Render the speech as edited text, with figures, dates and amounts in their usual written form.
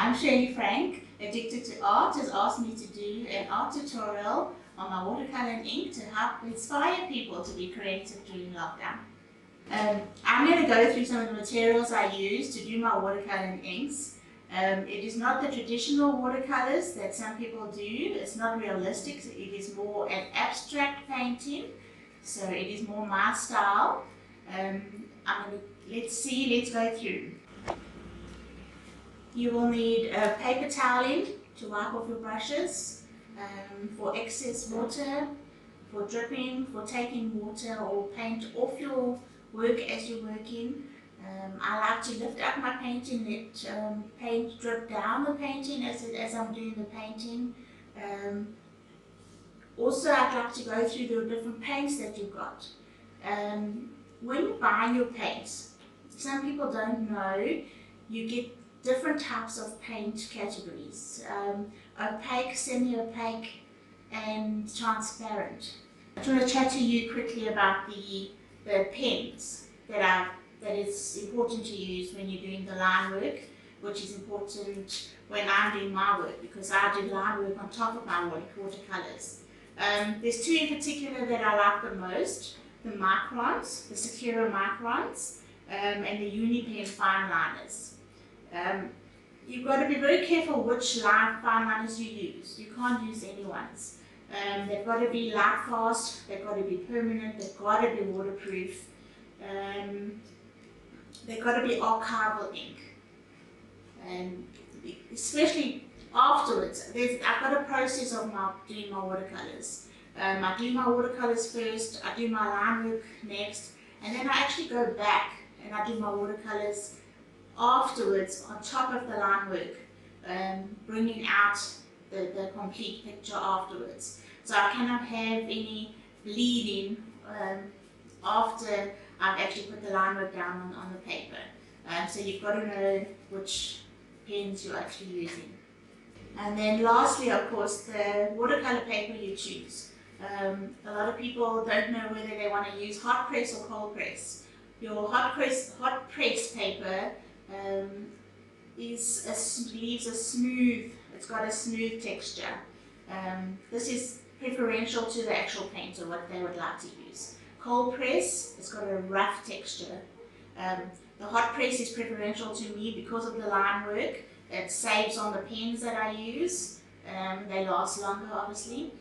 I'm Shirley Frank, Addicted to Art, has asked me to do an art tutorial on my watercolor and ink to help inspire people to be creative during lockdown. I'm going to go through some of the materials I use to do my watercolor and inks. It is not the traditional watercolors that some people do. It's not realistic. It is more an abstract painting, so it is more my style. Let's go through. You will need a paper toweling to wipe off your brushes, for excess water, for dripping, for taking water or paint off your work as you're working. I like to lift up my painting, let paint drip down the painting as I'm doing the painting. Also, I'd like to go through the different paints that you've got. When you buy your paints, some people don't know, you get different types of paint categories. Opaque, semi-opaque, and transparent. I just want to chat to you quickly about the pens that is important to use when you're doing the line work, which is important when I'm doing my work, because I do line work on top of my watercolors. There's two in particular that I like the most: the microns, the Secura microns, and the Uni-Pen fine liners. You've got to be very careful which fine liners you use. You can't use any ones. They've got to be light fast, they've got to be permanent, they've got to be waterproof, they've got to be archival ink. And especially afterwards, I've got a process of doing my watercolors. I do my watercolors first, I do my line work next, and then I actually go back and I do my watercolors afterwards on top of the line work, bringing out the complete picture afterwards. So I cannot have any bleeding after I've actually put the line work down on the paper. So you've got to know which pens you're actually using. And then lastly, of course, the watercolor paper you choose. A lot of people don't know whether they want to use hot press or cold press. Your hot press paper leaves a smooth, it's got a smooth texture. This is preferential to the actual painter, what they would like to use. Cold press, it's got a rough texture. The hot press is preferential to me because of the line work. It saves on the pens that I use. They last longer, obviously.